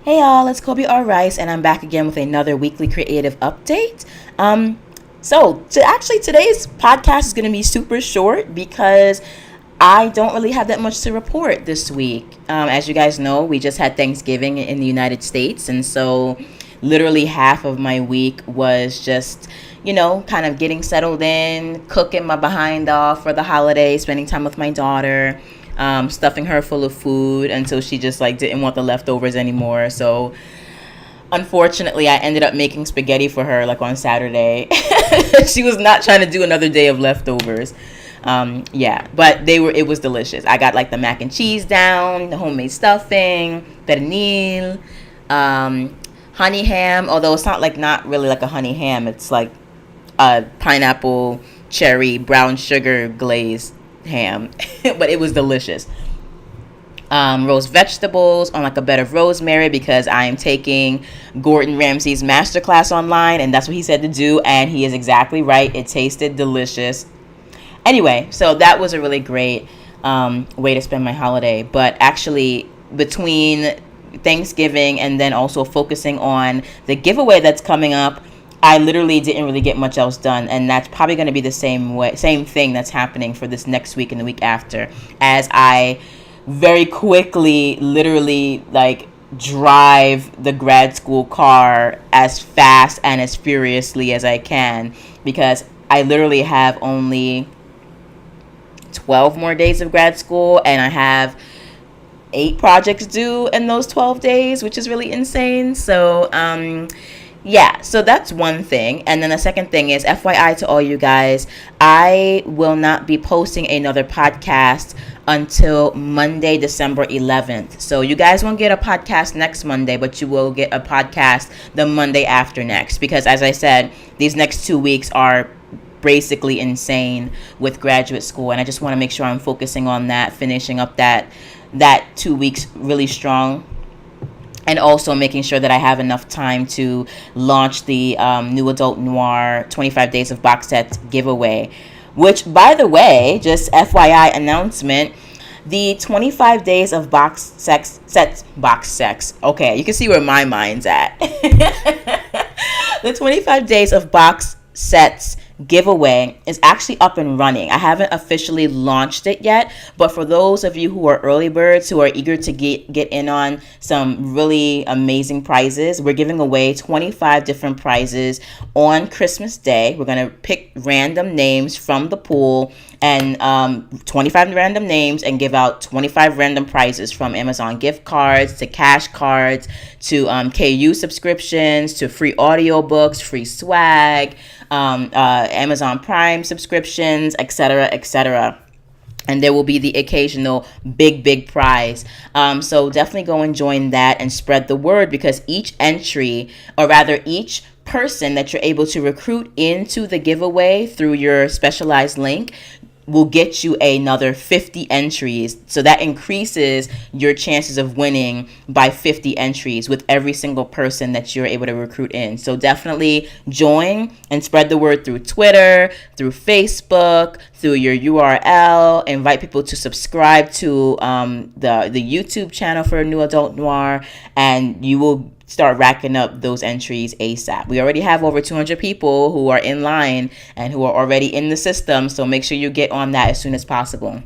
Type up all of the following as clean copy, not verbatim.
Hey y'all, it's Colby R. Rice, and I'm back again with another weekly creative update. Today's podcast is going to be super short because I don't really have that much to report this week. As you guys know, we just had Thanksgiving in the United States, and so literally half of my week was just, kind of getting settled in, cooking my behind off for the holiday, spending time with my daughter, stuffing her full of food until she just didn't want the leftovers anymore. So unfortunately, I ended up making spaghetti for her on Saturday. She was not trying to do another day of leftovers. But it was delicious. I got the mac and cheese down, the homemade stuffing, pernil, honey ham, although it's not really like a honey ham. It's like a pineapple, cherry, brown sugar glazed ham. But it was delicious. Roast vegetables on a bed of rosemary because I am taking Gordon Ramsay's masterclass online, and that's what he said to do, and he is exactly right. It tasted delicious. Anyway, so that was a really great way to spend my holiday. But actually, between Thanksgiving and then also focusing on the giveaway that's coming up, I literally didn't really get much else done, and that's probably going to be the same thing that's happening for this next week and the week after, as I very quickly literally drive the grad school car as fast and as furiously as I can, because I literally have only 12 more days of grad school, and I have 8 projects due in those 12 days, which is really insane. So so that's one thing. And then the second thing is, FYI to all you guys, I will not be posting another podcast until Monday, December 11th. So you guys won't get a podcast next Monday, but you will get a podcast the Monday after next, because as I said, these next 2 weeks are basically insane with graduate school, and I just want to make sure I'm focusing on that, finishing up that 2 weeks really strong, and also making sure that I have enough time to launch the new Adult Noir 25 Days of Box Sets giveaway, which, by the way, just FYI announcement, the 25 Days of Box Sets, okay, you can see where my mind's at. The 25 Days of Box Sets giveaway is actually up and running. I haven't officially launched it yet, but for those of you who are early birds who are eager to get in on some really amazing prizes, we're giving away 25 different prizes on Christmas Day. We're going to pick random names from the pool, and 25 random names, and give out 25 random prizes, from Amazon gift cards to cash cards to KU subscriptions to free audiobooks, free swag, Amazon Prime subscriptions, etc., etc. And there will be the occasional big prize. So definitely go and join that and spread the word, because each entry, or rather each person that you're able to recruit into the giveaway through your specialized link, will get you another 50 entries. So that increases your chances of winning by 50 entries with every single person that you're able to recruit in. So definitely join and spread the word through Twitter, through Facebook, through your URL. Invite people to subscribe to the YouTube channel for New Adult Noir, and you will start racking up those entries ASAP. We already have over 200 people who are in line and who are already in the system, so make sure you get on that as soon as possible.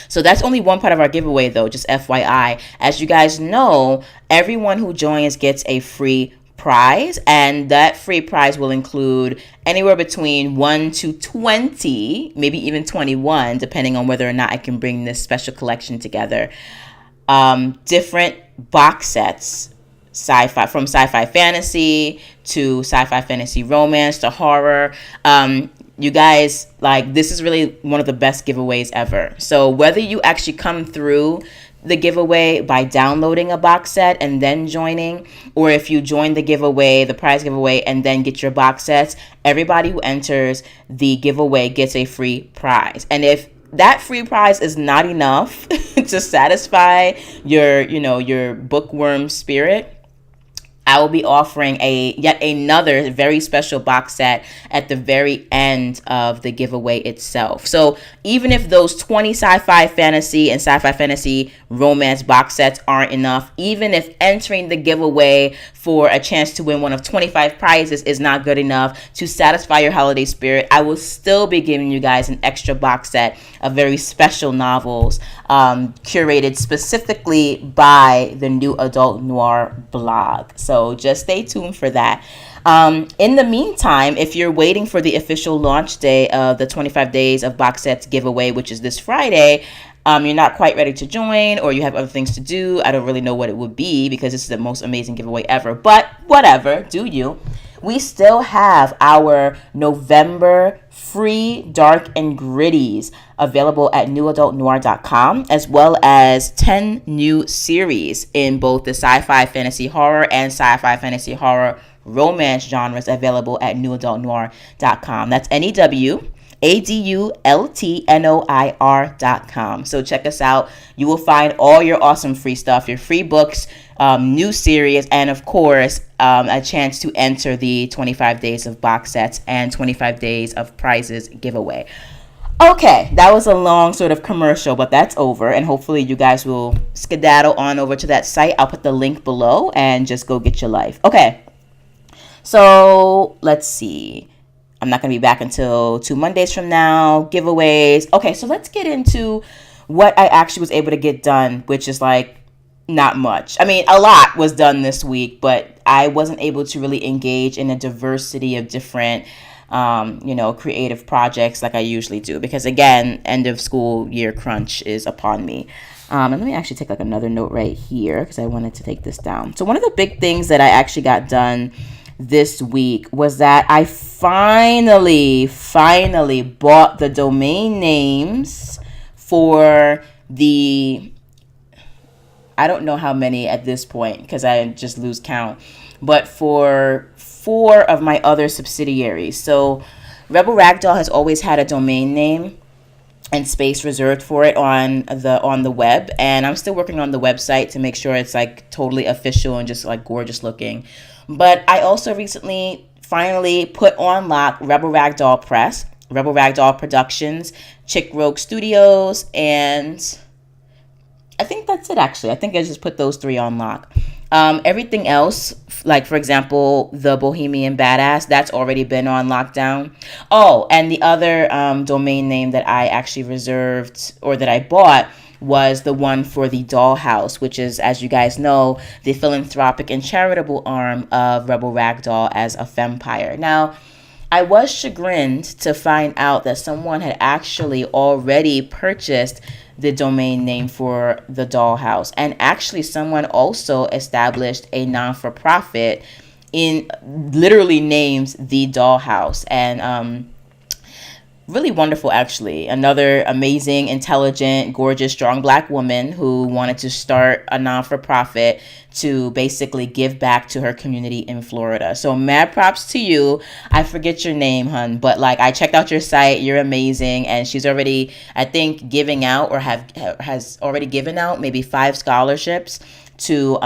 So that's only one part of our giveaway, though, just FYI. As you guys know, everyone who joins gets a free prize, and that free prize will include anywhere between 1 to 20, maybe even 21, depending on whether or not I can bring this special collection together. Different box sets, sci-fi, from sci-fi fantasy to sci-fi fantasy romance to horror. You guys, this is really one of the best giveaways ever. So whether you actually come through the giveaway by downloading a box set and then joining, or if you join the giveaway, the prize giveaway, and then get your box sets, everybody who enters the giveaway gets a free prize. And if that free prize is not enough to satisfy your bookworm spirit, I will be offering yet another very special box set at the very end of the giveaway itself. So even if those 20 sci-fi fantasy and sci-fi fantasy romance box sets aren't enough, even if entering the giveaway for a chance to win one of 25 prizes is not good enough to satisfy your holiday spirit, I will still be giving you guys an extra box set of very special novels curated specifically by the New Adult Noir blog. So just stay tuned for that. In the meantime, if you're waiting for the official launch day of the 25 Days of Box Sets giveaway, which is this Friday, you're not quite ready to join, or you have other things to do, I don't really know what it would be, because this is the most amazing giveaway ever. But whatever, do you. We still have our November free dark and gritties available at newadultnoir.com, as well as 10 new series in both the sci-fi fantasy horror and sci-fi fantasy horror romance genres available at newadultnoir.com. That's NEWADULTNOIR.com. So check us out. You will find all your awesome free stuff, your free books, new series, and of course, a chance to enter the 25 Days of Box Sets and 25 Days of Prizes giveaway. Okay, that was a long sort of commercial, but that's over, and hopefully you guys will skedaddle on over to that site. I'll put the link below and just go get your life. Okay, so let's see. I'm not going to be back until 2 Mondays from now. Giveaways. Okay, so let's get into what I actually was able to get done, which is like not much. I mean, a lot was done this week, but I wasn't able to really engage in a diversity of different creative projects like I usually do, because again, end of school year crunch is upon me. And let me actually take like another note right here, because I wanted to take this down. So one of the big things that I actually got done this week was that I finally bought the domain names for I don't know how many at this point, because I just lose count, but for 4 of my other subsidiaries. So Rebel Ragdoll has always had a domain name and space reserved for it on the web, and I'm still working on the website to make sure it's like totally official and just like gorgeous looking. But I also recently finally put on lock Rebel Ragdoll Press, Rebel Ragdoll Productions, Chick Rogue Studios, and I think that's it actually. I think I just put those 3 on lock. Everything else, like for example, the Bohemian Badass, that's already been on lockdown. Oh, and the other domain name that I actually reserved, or that I bought, was the one for the Dollhouse, which is, as you guys know, the philanthropic and charitable arm of Rebel Ragdoll as a fempire. Now, I was chagrined to find out that someone had actually already purchased the domain name for the Dollhouse, and actually someone also established a non-for-profit in literally names the Dollhouse, and really wonderful actually. Another amazing, intelligent, gorgeous, strong Black woman who wanted to start a non-for-profit to basically give back to her community in Florida. So mad props to you. I forget your name, hun, but like I checked out your site. You're amazing, and she's already, I think, giving out or has already given out maybe 5 scholarships to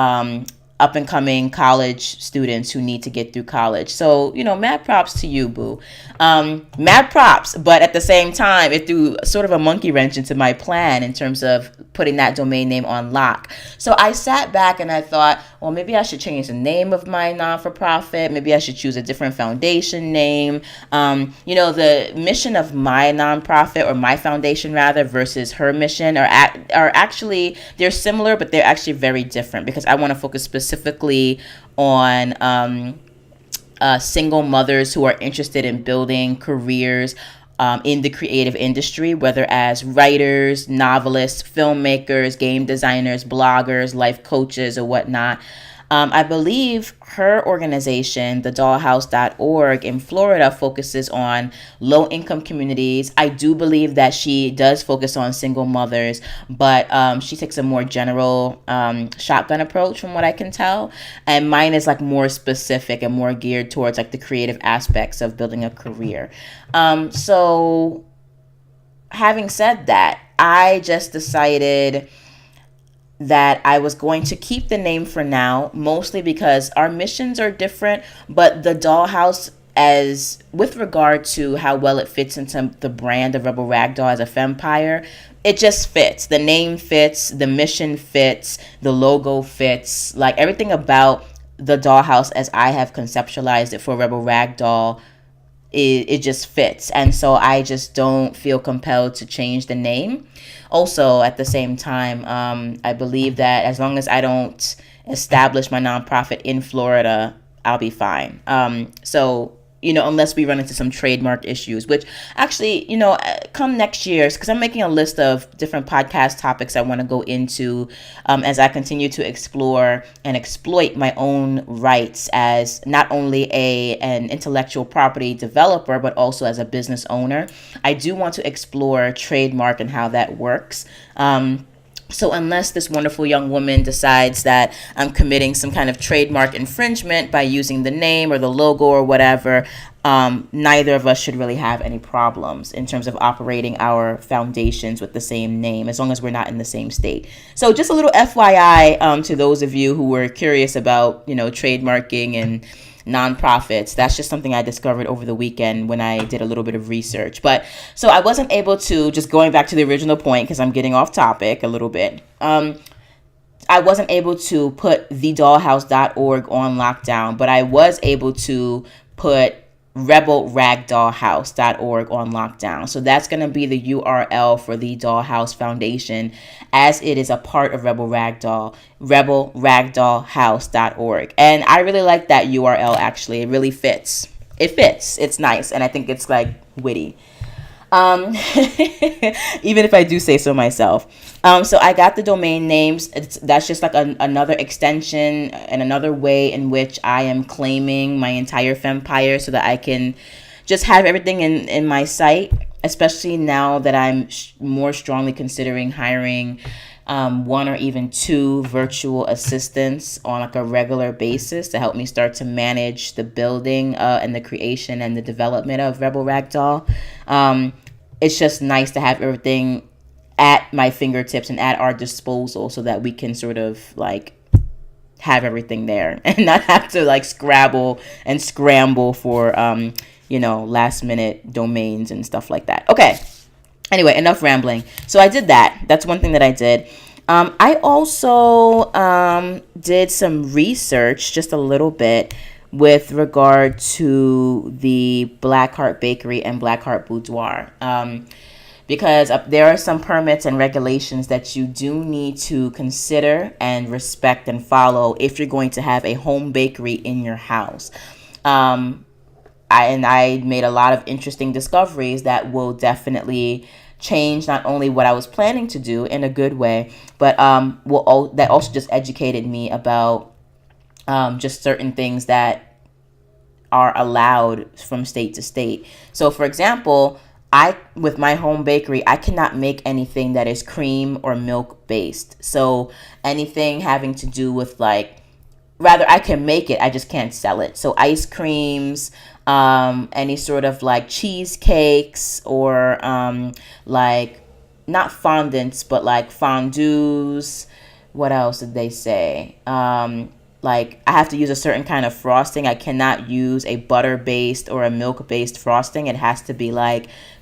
up and coming college students who need to get through college. So, mad props to you, boo. Mad props, but at the same time, it threw sort of a monkey wrench into my plan in terms of putting that domain name on lock. So I sat back and I thought, well, maybe I should change the name of my non-for-profit. Maybe I should choose a different foundation name. The mission of my nonprofit, or my foundation rather, versus her mission are actually, they're similar, but they're actually very different, because I want to focus specifically on single mothers who are interested in building careers in the creative industry, whether as writers, novelists, filmmakers, game designers, bloggers, life coaches, or whatnot. I believe her organization, the dollhouse.org in Florida, focuses on low-income communities. I do believe that she does focus on single mothers, but she takes a more general shotgun approach from what I can tell. And mine is like more specific and more geared towards like the creative aspects of building a career. So having said that, I just decided that I was going to keep the name for now, mostly because our missions are different, but the dollhouse, as with regard to how well it fits into the brand of Rebel Ragdoll as a fempire, it just fits. The name fits, the mission fits, the logo fits, like everything about the dollhouse as I have conceptualized it for Rebel Ragdoll, it just fits. And so I just don't feel compelled to change the name. Also, at the same time, I believe that as long as I don't establish my nonprofit in Florida, I'll be fine. So, unless we run into some trademark issues, which actually, come next year, because I'm making a list of different podcast topics I want to go into as I continue to explore and exploit my own rights as not only an intellectual property developer, but also as a business owner. I do want to explore trademark and how that works. So unless this wonderful young woman decides that I'm committing some kind of trademark infringement by using the name or the logo or whatever, neither of us should really have any problems in terms of operating our foundations with the same name, as long as we're not in the same state. So just a little FYI to those of you who were curious about, trademarking and nonprofits. That's just something I discovered over the weekend when I did a little bit of research. But so I wasn't able to, just going back to the original point, because I'm getting off topic a little bit. I wasn't able to put thedollhouse.org on lockdown, but I was able to put rebelragdollhouse.org on lockdown. So that's going to be the URL for the Dollhouse Foundation, as it is a part of Rebel Ragdoll, rebelragdollhouse.org. And I really like that URL, actually. It really fits. It fits. It's nice. And I think it's like witty. Even if I do say so myself. So I got the domain names. That's just like another extension and another way in which I am claiming my entire fempire so that I can just have everything in my site, especially now that I'm more strongly considering hiring one or even two virtual assistants on like a regular basis to help me start to manage the building and the creation and the development of Rebel Ragdoll. It's just nice to have everything at my fingertips and at our disposal so that we can sort of like have everything there and not have to like scrabble and scramble for, last minute domains and stuff like that. Okay. Anyway, enough rambling. So I did that. That's one thing that I did. I also did some research, just a little bit, with regard to the Black Heart Bakery and Black Heart Boudoir. Because there are some permits and regulations that you do need to consider and respect and follow if you're going to have a home bakery in your house. I made a lot of interesting discoveries that will definitely change not only what I was planning to do in a good way, but that also just educated me about just certain things that are allowed from state to state. So, for example, with my home bakery, I cannot make anything that is cream or milk based. So anything having to do with I can make it, I just can't sell it. So ice creams, any sort of cheesecakes or not fondants, but fondues. What else did they say? I have to use a certain kind of frosting. I cannot use a butter-based or a milk-based frosting. It has to be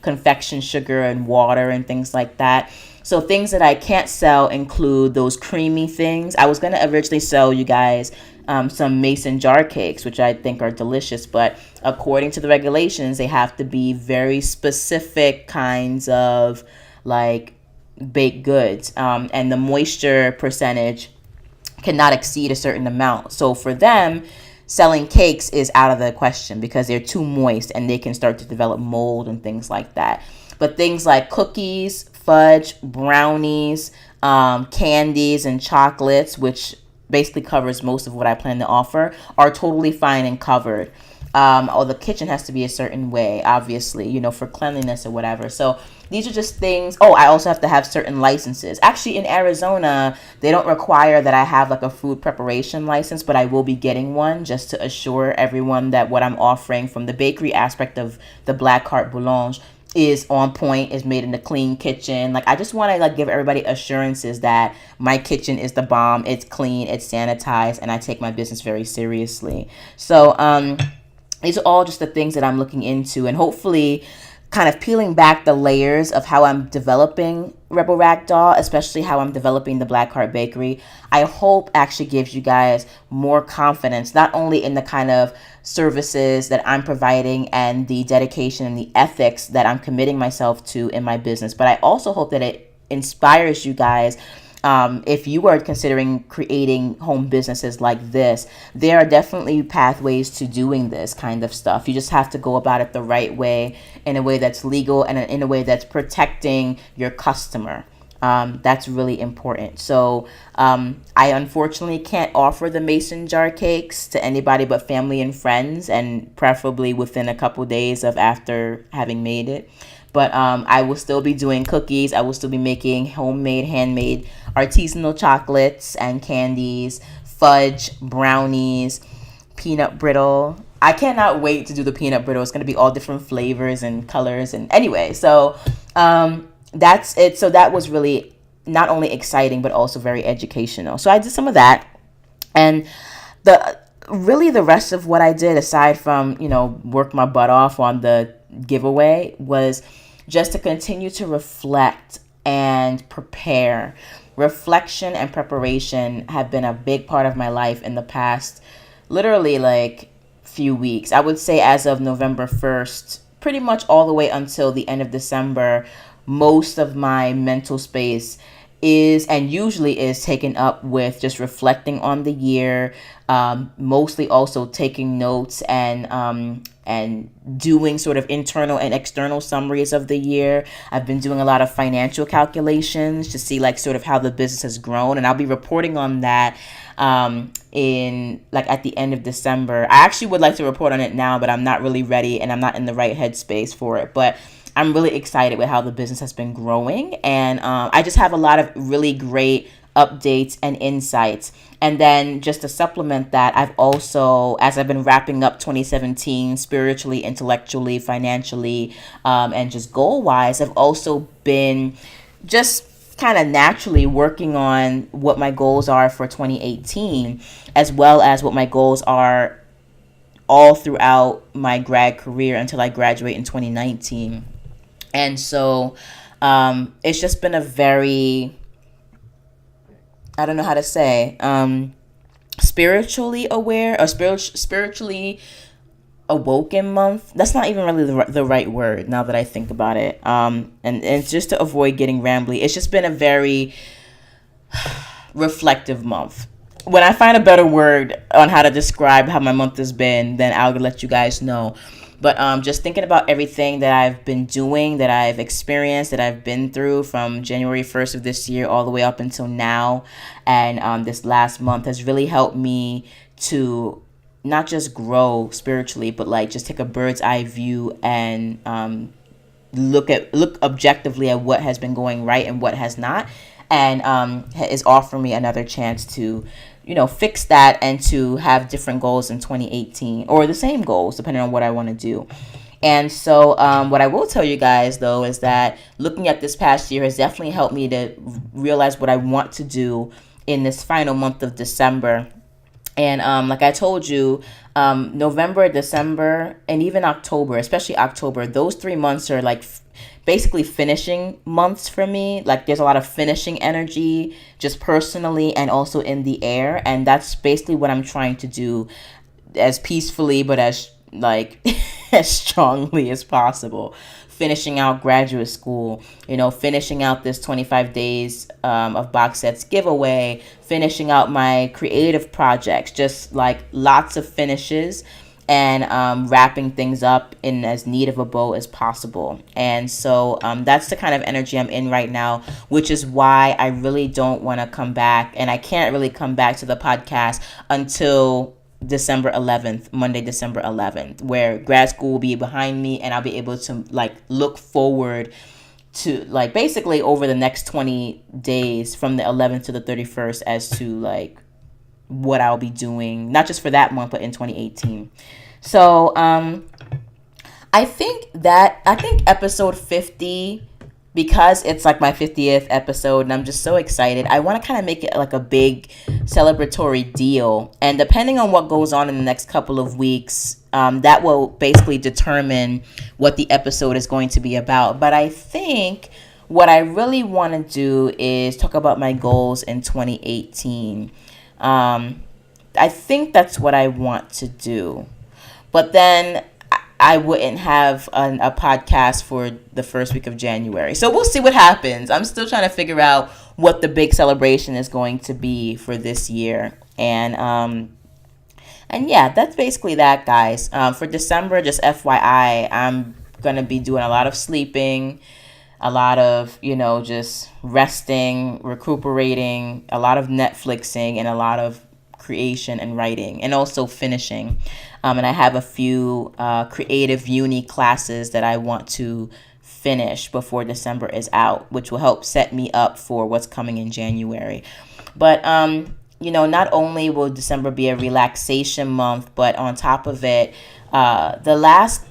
confection sugar and water and things like that. So things that I can't sell include those creamy things. I was going to originally sell you guys some mason jar cakes, which I think are delicious. But according to the regulations, they have to be very specific kinds of baked goods. And the moisture percentage cannot exceed a certain amount. So for them, selling cakes is out of the question because they're too moist and they can start to develop mold and things like that. But things like cookies, fudge, brownies, candies, and chocolates, which basically covers most of what I plan to offer, are totally fine and covered. The kitchen has to be a certain way, obviously, for cleanliness or whatever. So these are just things. Oh, I also have to have certain licenses. Actually, in Arizona, they don't require that I have a food preparation license, but I will be getting one just to assure everyone that what I'm offering from the bakery aspect of the Black Heart Boulange is on point, is made in a clean kitchen. Like, I just want to like give everybody assurances that my kitchen is the bomb. It's clean, it's sanitized, and I take my business very seriously. So these are all just the things that I'm looking into, and hopefully kind of peeling back the layers of how I'm developing Rebel Ragdoll, especially how I'm developing the Black Heart Bakery. I hope actually gives you guys more confidence, not only in the kind of services that I'm providing and the dedication and the ethics that I'm committing myself to in my business, but I also hope that it inspires you guys. If you are considering creating home businesses like this, there are definitely pathways to doing this kind of stuff. You just have to go about it the right way, in a way that's legal and in a way that's protecting your customer. That's really important. So I unfortunately can't offer the mason jar cakes to anybody but family and friends, and preferably within a couple days of after having made it. But I will still be doing cookies. I will still be making homemade, handmade, artisanal chocolates and candies, fudge, brownies, peanut brittle. I cannot wait to do the peanut brittle. It's going to be all different flavors and colors. And anyway, so that's it. So that was really not only exciting, but also very educational. So I did some of that. And the rest of what I did, aside from, work my butt off on the giveaway, was just to continue to reflect and prepare. Reflection and preparation have been a big part of my life in the past, literally like few weeks. I would say as of November 1st, pretty much all the way until the end of December, most of my mental space is and usually is taken up with just reflecting on the year, mostly also taking notes and doing sort of internal and external summaries of the year. I've been doing a lot of financial calculations to see like sort of how the business has grown, and I'll be reporting on that in like at the end of December. I actually would like to report on it now, but I'm not really ready and I'm not in the right headspace for it. But I'm really excited with how the business has been growing, and I just have a lot of really great updates and insights. And then just to supplement that, I've also, as I've been wrapping up 2017 spiritually, intellectually, financially, and just goal-wise, I've also been just kind of naturally working on what my goals are for 2018, as well as what my goals are all throughout my grad career until I graduate in 2019. And so it's just been a very, I don't know how to say, spiritually aware or spiritually awoken month. That's not even really the right word now that I think about it. And it's just to avoid getting rambly. It's just been a very reflective month. When I find a better word on how to describe how my month has been, then I'll let you guys know. But just thinking about everything that I've been doing, that I've experienced, that I've been through from January 1st of this year all the way up until now, and this last month has really helped me to not just grow spiritually, but like just take a bird's eye view and look objectively at what has been going right and what has not, and is offering me another chance to fix that and to have different goals in 2018, or the same goals depending on what I want to do. And so what I will tell you guys though is that looking at this past year has definitely helped me to realize what I want to do in this final month of December. And like I told you, November, December, and even October, especially October, those 3 months are like basically finishing months for me. Like there's a lot of finishing energy just personally and also in the air. And that's basically what I'm trying to do as peacefully, but as like as strongly as possible. Finishing out graduate school, finishing out this 25 days of box sets giveaway, finishing out my creative projects, just like lots of finishes, and wrapping things up in as neat of a bow as possible. And so that's the kind of energy I'm in right now, which is why I really don't want to come back, and I can't really come back to the podcast until December 11th, Monday, December 11th, where grad school will be behind me, and I'll be able to like look forward to like basically over the next 20 days from the 11th to the 31st as to like what I'll be doing, not just for that month, but in 2018. So I think episode 50, because it's like my 50th episode and I'm just so excited. I want to kind of make it like a big celebratory deal. And depending on what goes on in the next couple of weeks, that will basically determine what the episode is going to be about. But I think what I really want to do is talk about my goals in 2018. I think that's what I want to do. But then I wouldn't have a podcast for the first week of January. So we'll see what happens. I'm still trying to figure out what the big celebration is going to be for this year. And yeah, that's basically that, guys. For December, just FYI, I'm going to be doing a lot of sleeping, a lot of, just resting, recuperating, a lot of Netflixing, and a lot of creation and writing, and also finishing. And I have a few creative uni classes that I want to finish before December is out, which will help set me up for what's coming in January. But, not only will December be a relaxation month, but on top of it, the last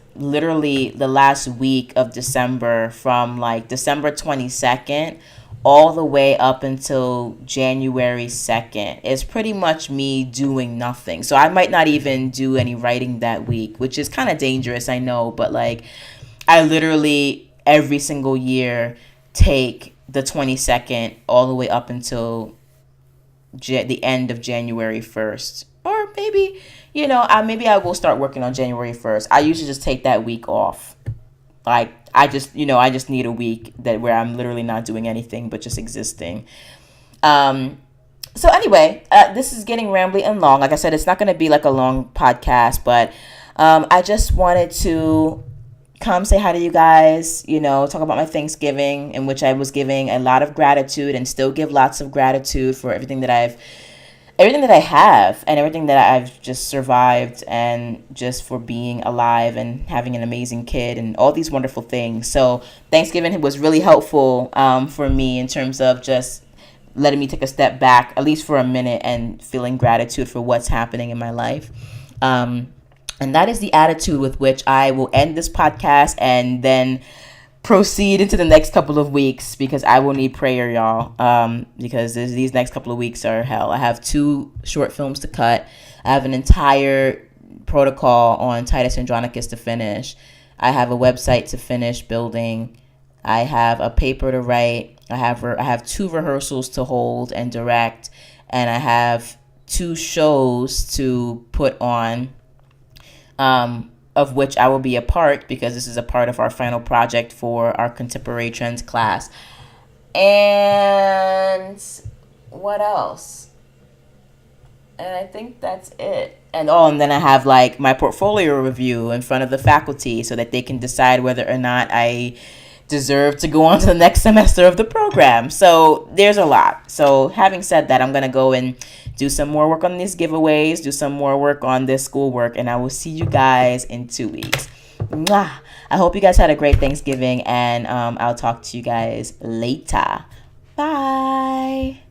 week of December, from like December 22nd all the way up until January 2nd, is pretty much me doing nothing. So I might not even do any writing that week, which is kind of dangerous, I know, but like I literally every single year take the 22nd all the way up until the end of January 1st. Or maybe, maybe I will start working on January 1st. I usually just take that week off. Like, I just need a week where I'm literally not doing anything but just existing. So anyway, this is getting rambly and long. Like I said, it's not going to be like a long podcast, but I just wanted to come say hi to you guys, talk about my Thanksgiving, in which I was giving a lot of gratitude and still give lots of gratitude for everything that I have and everything that I've just survived, and just for being alive and having an amazing kid and all these wonderful things. So Thanksgiving was really helpful for me in terms of just letting me take a step back, at least for a minute, and feeling gratitude for what's happening in my life. And that is the attitude with which I will end this podcast and then proceed into the next couple of weeks, because I will need prayer, y'all, because these next couple of weeks are hell. I have 2 short films to cut. I have an entire protocol on Titus Andronicus to finish. I have a website to finish building. I have a paper to write. I have 2 rehearsals to hold and direct, and I have 2 shows to put on, of which I will be a part, because this is a part of our final project for our contemporary trends class. And what else? And I think that's it. And then I have like my portfolio review in front of the faculty so that they can decide whether or not I deserve to go on to the next semester of the program. So there's a lot. So having said that, I'm going to go and do some more work on these giveaways, do some more work on this schoolwork, and I will see you guys in 2 weeks. Mwah! I hope you guys had a great Thanksgiving, and I'll talk to you guys later. Bye.